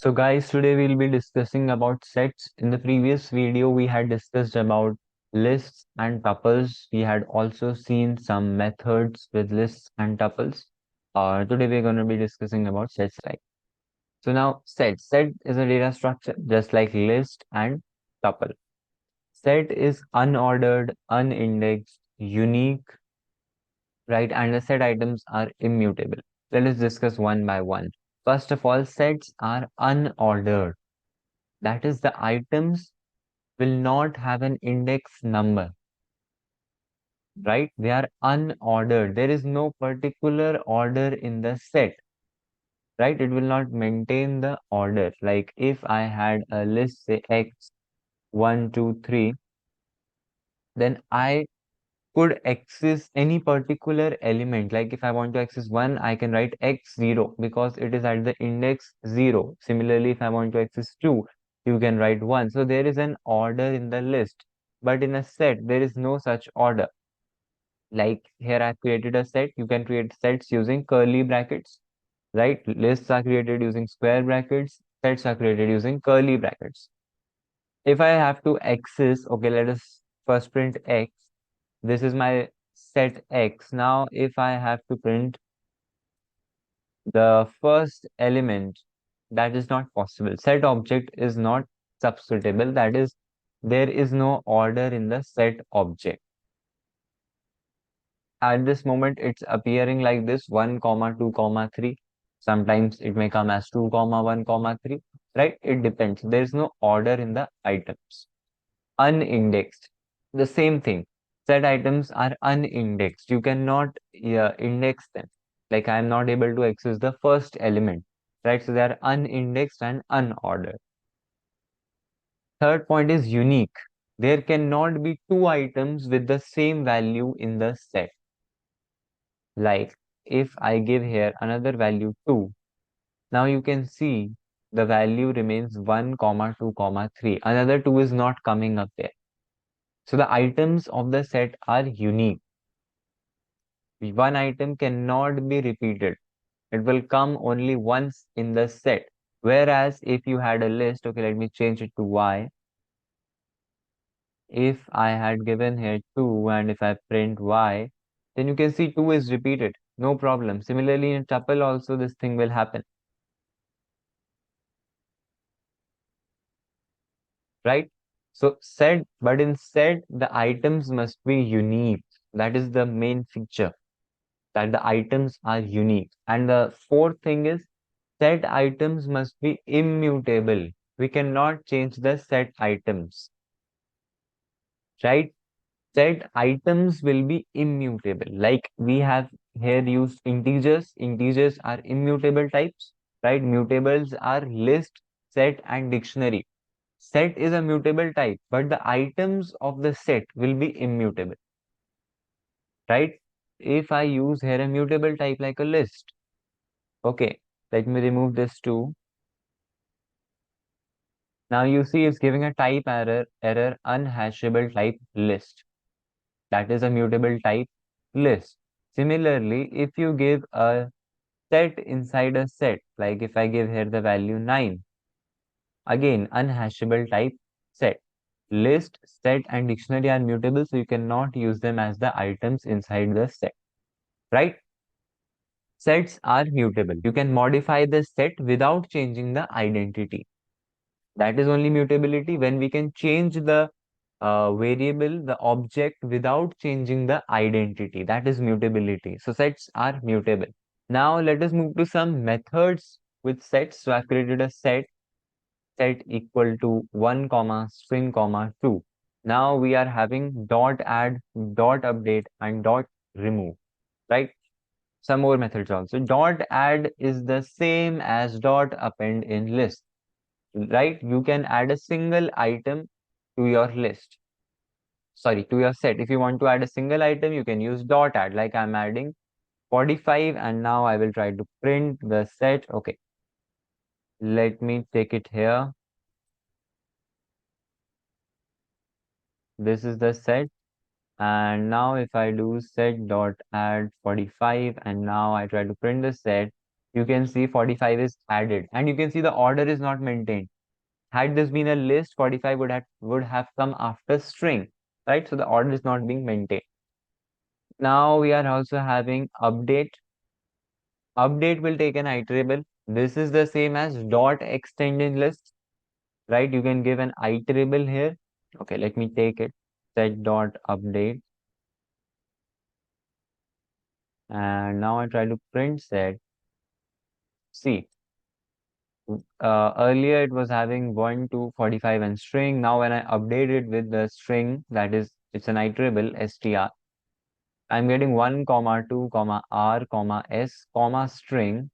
So guys, today we'll be discussing about sets. In the previous video, we had discussed about lists and tuples. We had also seen some methods with lists and tuples. Today we're going to be discussing about sets, right? So now set is a data structure just like list and tuple. Set is unordered, unindexed, unique, right? And the set items are immutable. Let us discuss one by one. First of all, sets are unordered. That is, the items will not have an index number, right? They are unordered. There is no particular order in the set, right? It will not maintain the order. Like if I had a list, say x, 1, 2, 3, then I could access any particular element. Like if I want to access 1, I can write x0 because it is at the index 0. Similarly, if I want to access 2, you can write 1. So there is an order in the list. But in a set, there is no such order. Like here I've created a set. You can create sets using curly brackets, right? Lists are created using square brackets. Sets are created using curly brackets. If I have to access, okay, let us first print x. This is my set x. Now, if I have to print the first element, that is not possible. Set object is not substitutable. That is, there is no order in the set object. At this moment, it's appearing like this 1, comma 2, comma 3. Sometimes it may come as 2, comma 1, comma 3, right? It depends. There is no order in the items. Unindexed. The same thing. Set items are unindexed. You cannot index them. Like I am not able to access the first element, right? So they are unindexed and unordered. Third point is unique. There cannot be two items with the same value in the set. Like if I give here another value 2, now you can see the value remains 1, comma 2, comma 3. Another 2 is not coming up there. So the items of the set are unique. One item cannot be repeated. It will come only once in the set. Whereas if you had a list, okay, let me change it to Y. If I had given here 2 and if I print Y, then you can see 2 is repeated. No problem. Similarly, in tuple also this thing will happen, right? So set, but in set, the items must be unique. That is the main feature, that the items are unique. And the fourth thing is set items must be immutable. We cannot change the set items, right? Set items will be immutable. Like we have here used integers. Integers are immutable types, right? Mutables are list, set, and dictionary. Set is a mutable type, but the items of the set will be immutable, right? If I use here a mutable type like a list, okay, let me remove this too. Now you see it's giving a type error unhashable type list. That is a mutable type list. Similarly, if you give a set inside a set, like if I give here the value 9, again unhashable type set. List, set, and dictionary are mutable, so you cannot use them as the items inside the set, right? Sets are mutable. You can modify the set without changing the identity. That is only mutability when we can change the variable, the object without changing the identity. That is mutability. So sets are mutable. Now let us move to some methods with sets. So I've created a set equal to 1, comma, string, comma, 2. Now we are having dot add, dot update, and dot remove, right? Some more methods also. Dot add is the same as dot append in list, right? You can add a single item to your list. Sorry, to your set. If you want to add a single item, you can use dot add. Like I'm adding 45 and now I will try to print the set. Okay, let me take it here. This is the set. And now if I do set dot add 45 and now I try to print the set, you can see 45 is added, and you can see the order is not maintained. Had this been a list, 45 would have come after string, right? So the order is not being maintained. Now we are also having update. Update will take an iterable. This is the same as dot extend in list, right? You can give an iterable here. Okay, let me take it. Set dot update. And now I try to print set. See, earlier it was having 1 to 45 and string. Now when I update it with the string, that is, it's an iterable str, I'm getting 1 comma 2 comma r comma s comma string,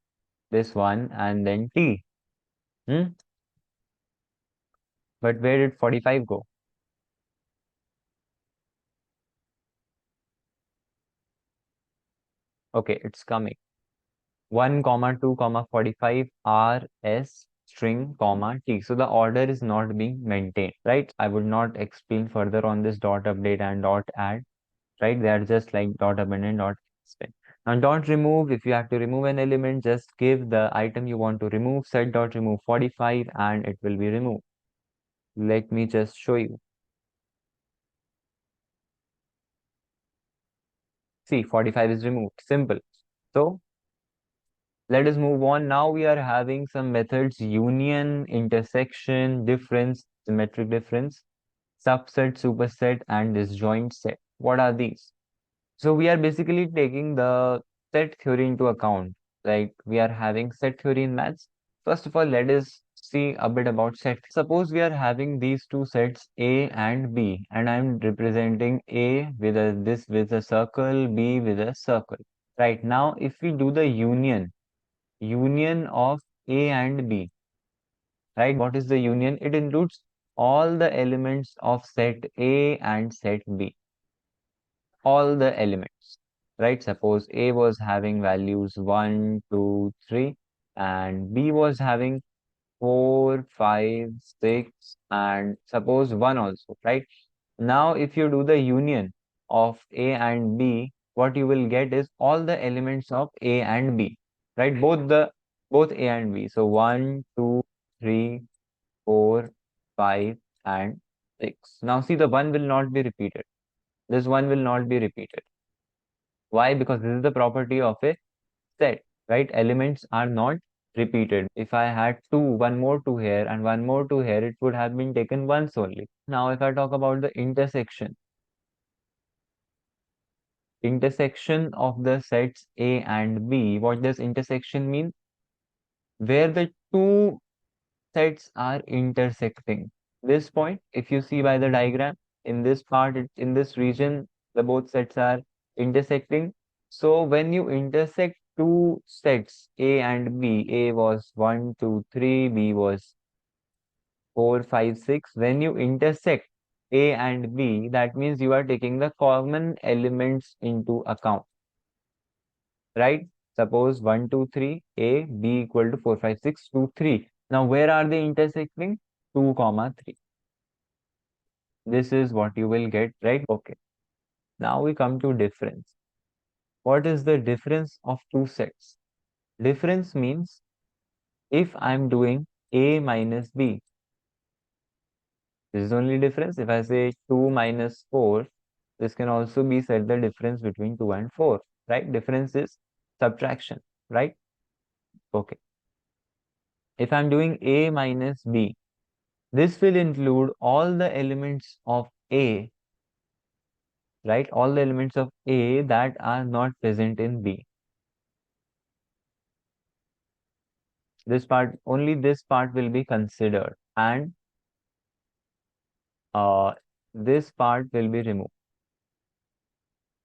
this one, and then t. Hmm? But where did 45 go? Okay, it's coming. 1 comma 2 comma 45 r s string comma t. So the order is not being maintained, right? I would not explain further on this dot update and dot add, right? They are just like dot abandon, dot spin. Now dot remove, if you have to remove an element, just give the item you want to remove, set dot remove 45, and it will be removed. Let me just show you. See, 45 is removed. Simple. So let us move on. Now we are having some methods: union, intersection, difference, symmetric difference, subset, superset, and disjoint set. What are these? So we are basically taking the set theory into account. Like we are having set theory in maths. First of all, let us see a bit about set. Suppose we are having these two sets A and B, and I'm representing A with this with a circle, B with a circle. Right now, if we do the union of A and B, right? What is the union? It includes all the elements of set A and set B, all the elements, right? Suppose A was having values 1, 2, 3, and B was having 4, 5, 6, and suppose 1 also, right? Now, if you do the union of A and B, what you will get is all the elements of A and B, right? Both A and B. So 1, 2, 3, 4, 5, and 6. Now see, the 1 will not be repeated. This one will not be repeated. Why? Because this is the property of a set, right? Elements are not repeated. If I had one more two here and one more two here, it would have been taken once only. Now, if I talk about the intersection of the sets A and B, what does intersection mean? Where the two sets are intersecting. This point, if you see by the diagram, in this part, in this region, the both sets are intersecting. So when you intersect two sets, A and B, A was 1, 2, 3, B was 4, 5, 6. When you intersect A and B, that means you are taking the common elements into account, right? Suppose 1, 2, 3, A, B equal to 4, 5, 6, 2, 3. Now, where are they intersecting? 2, comma 3. This is what you will get, right? Okay. Now we come to difference. What is the difference of two sets? Difference means if I'm doing A minus B, this is only difference. If I say 2 minus 4, this can also be said the difference between 2 and 4, right? Difference is subtraction, right? Okay. If I'm doing A minus B, this will include all the elements of A, right? All the elements of A that are not present in B. This part, only this part will be considered, and uh, this part will be removed.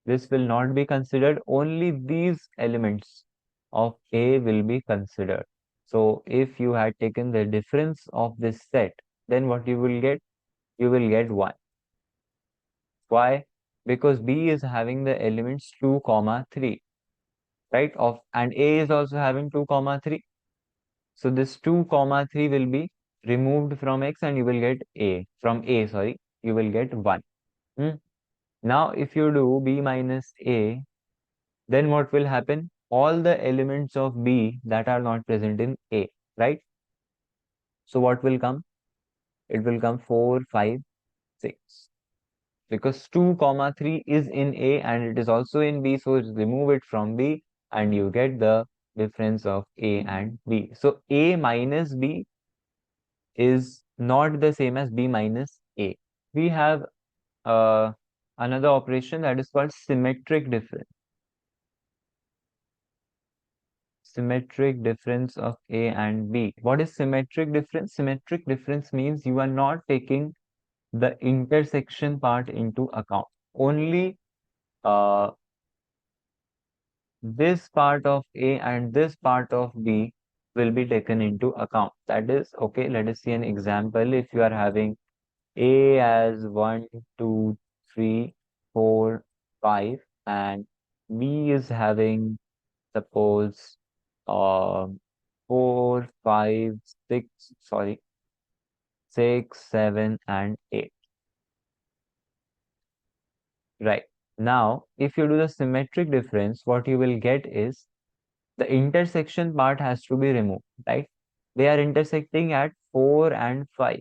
This will not be considered. Only these elements of A will be considered. So if you had taken the difference of this set, then what you will get? You will get 1. Why? Because B is having the elements 2, comma 3, right? And A is also having 2, comma 3. So this 2, comma 3 will be removed from X, and you will get sorry, you will get 1. Hmm? Now, if you do B minus A, then what will happen? all the elements of B that are not present in A, right? So what will come? It will come 4, 5, 6. Because 2 comma 3 is in A and it is also in B, so remove it from B and you get the difference of A and B. So A minus B is not the same as B minus A. We have uh, another operation that is called symmetric difference. Symmetric difference of A and B. What is symmetric difference? Symmetric difference means you are not taking the intersection part into account. Only uh, this part of A and this part of B will be taken into account. That is, okay, let us see an example. If you are having A as 1, 2, 3, 4, 5, and B is having, suppose, uh, 4, 5, 6, sorry, 6, 7, and 8. Right. Now, if you do the symmetric difference, what you will get is the intersection part has to be removed, right? They are intersecting at 4 and 5.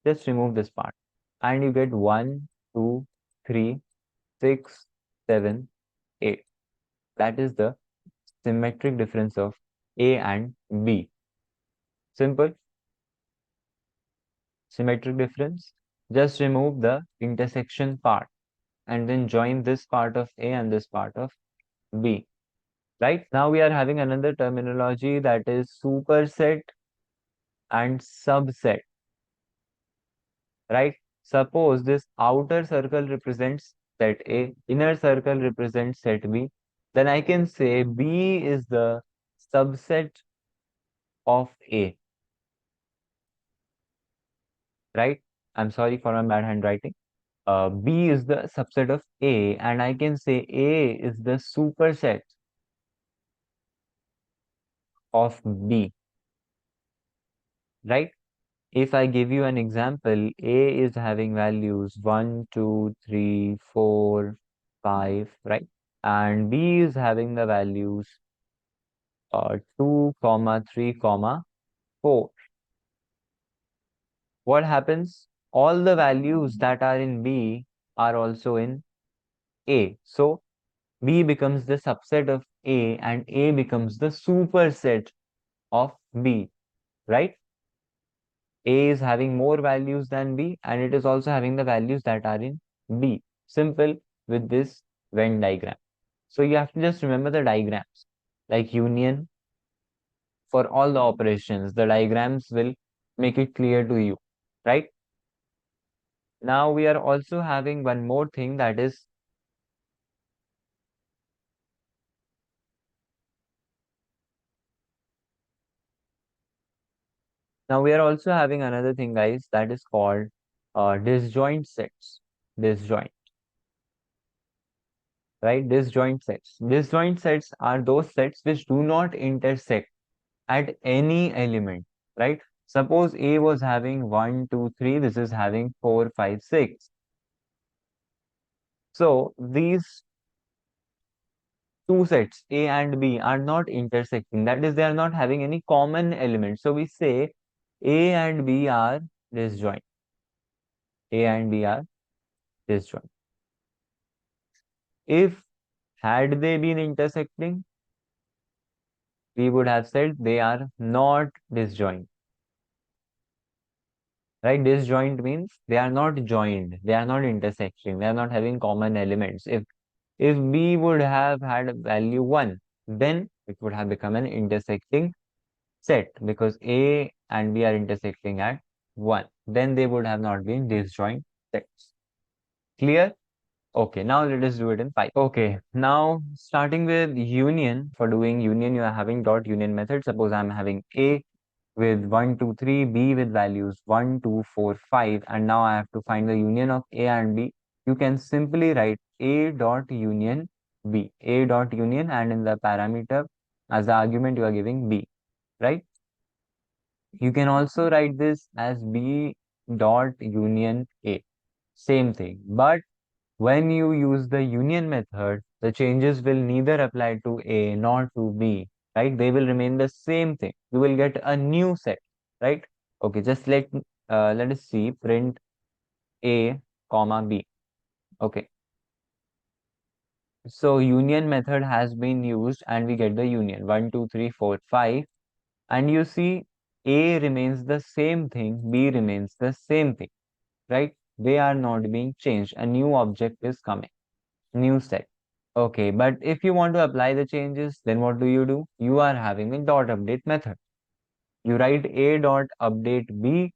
Just remove this part. And you get 1, 2, 3, 6, 7, 8. That is the symmetric difference of A and B. Simple. Symmetric difference. Just remove the intersection part and then join this part of A and this part of B. Right? Now we are having another terminology that is superset and subset. Right? Suppose this outer circle represents set A, inner circle represents set B, then I can say B is the subset of A, right? I'm sorry for my bad handwriting. B is the subset of A, and I can say A is the superset of B, right? If I give you an example, A is having values 1, 2, 3, 4, 5, right? And B is having the values 2, comma 3, comma 4. What happens? All the values that are in B are also in A. So B becomes the subset of A and A becomes the superset of B, right? A is having more values than B and it is also having the values that are in B. Simple with this Venn diagram. So you have to just remember the diagrams like union for all the operations. The diagrams will make it clear to you, right? Now we are also having one more thing that is now we are also having another thing, guys, that is called disjoint sets. Disjoint, right? Disjoint sets. Disjoint sets are those sets which do not intersect at any element, right? Suppose A was having 1, 2, 3, this is having 4, 5, 6. So these two sets, A and B, are not intersecting. That is, they are not having any common element. So we say A and B are disjoint. A and B are disjoint. If had they been intersecting, we would have said they are not disjoint. Right? Disjoint means they are not joined, they are not intersecting, they are not having common elements. If B would have had value 1, then it would have become an intersecting set because A and B are intersecting at 1. Then they would have not been disjoint sets. Clear? Okay, now let us do it in Python. Okay, now starting with union. For doing union, you are having dot union method. Suppose I'm having A with 1, 2, 3, B with values 1, 2, 4, 5, and now I have to find the union of A and B. You can simply write A dot union B, A dot union, and in the parameter as the argument you are giving B, right? You can also write this as B dot union A, same thing. But when you use the union method, The changes will neither apply to A nor to B, right? They will remain the same thing. You will get a new set, right? Okay, just let us see, print A, comma B. Okay, so union method has been used and we get the union 1, 2, 3, 4, 5. And you see A remains the same thing, B remains the same thing, right? They are not being changed. A new object is coming, new set. Okay, but if you want to apply the changes, then what do? You are having a dot update method. You write A dot update B.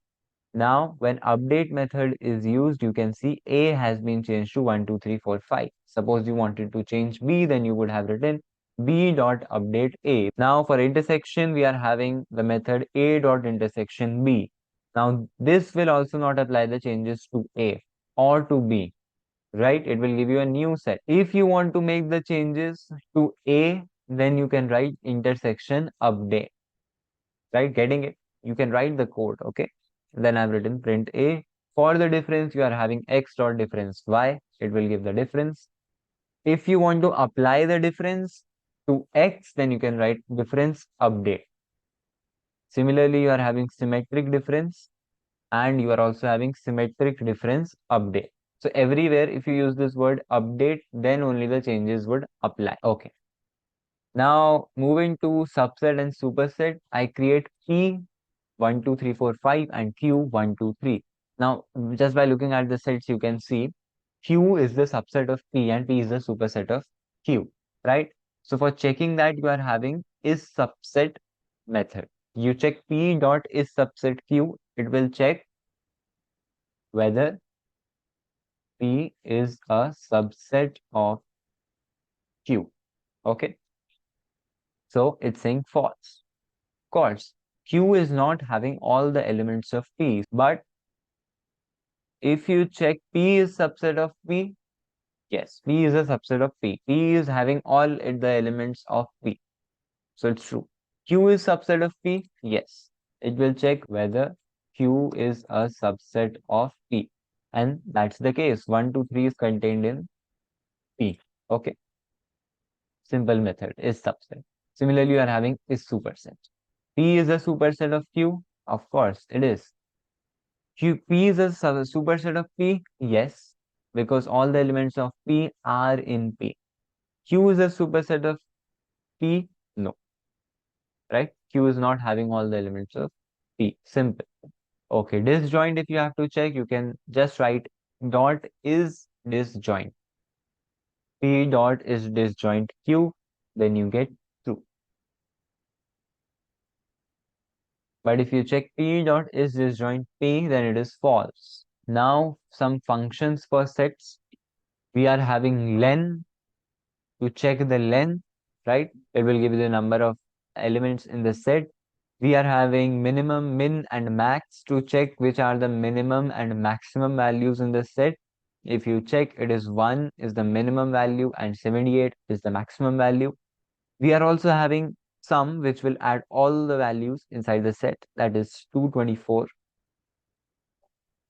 Now, when update method is used, you can see A has been changed to 1, 2, 3, 4, 5. Suppose you wanted to change B, then you would have written B dot update A. Now, for intersection, we are having the method A dot intersection B. Now, this will also not apply the changes to A or to B, right? It will give you a new set. If you want to make the changes to A, then you can write intersection update, right? Getting it? You can write the code, okay? Then I've written print A. For the difference, you are having X dot difference Y. It will give the difference. If you want to apply the difference to X, then you can write difference update. Similarly, you are having symmetric difference and you are also having symmetric difference update. So everywhere, if you use this word update, then only the changes would apply. Okay. Now moving to subset and superset, I create P 1, 2, 3, 4, 5 and Q 1, 2, 3. Now just by looking at the sets, you can see Q is the subset of P and P is the superset of Q, right? So for checking that, you are having is subset method. You check P dot is subset Q, it will check whether P is a subset of Q. Okay, so it's saying false. Of course, Q is not having all the elements of P, but if you check P is subset of P, yes, P is a subset of P. P is having all the elements of P. So it's true. Q is subset of P, yes. It will check whether Q is a subset of P. And that's the case. 1, 2, 3 is contained in P. Okay. Simple method is subset. Similarly, you are having is superset. P is a superset of Q. Of course, it is. P is a superset of P. Yes, because all the elements of P are in P. Q is a superset of P. No, right? Q is not having all the elements of P. Simple. Okay, disjoint. If you have to check, you can just write dot is disjoint. P dot is disjoint Q. Then you get true. But if you check P dot is disjoint P, then it is false. Now, some functions for sets. We are having len to check the length, right? It will give you the number of elements in the set. We are having minimum, min, and max to check which are the minimum and maximum values in the set. If you check, it is 1 is the minimum value and 78 is the maximum value. We are also having sum which will add all the values inside the set, that is 224.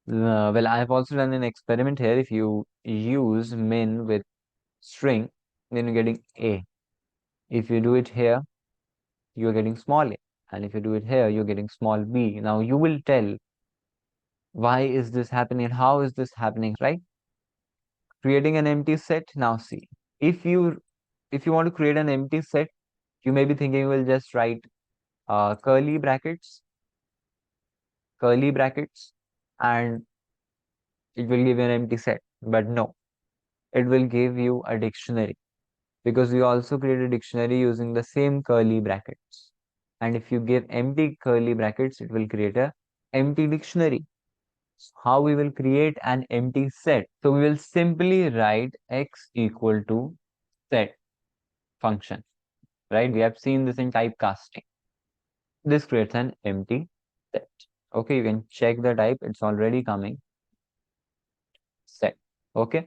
Well, I have also done an experiment here. If you use min with string, then you're getting A. If you do it here, you're getting small a. And if you do it here, you're getting small b. Now you will tell why is this happening? How is this happening, right? Creating an empty set. Now see, if you want to create an empty set, you may be thinking we'll just write curly brackets, and it will give you an empty set. But no, it will give you a dictionary because we also create a dictionary using the same curly brackets. And if you give empty curly brackets, it will create a empty dictionary. So how we will create an empty set? So we will simply write x equal to set function, right? We have seen this in typecasting. This creates an empty set. Okay, you can check the type. It's already coming set. Okay.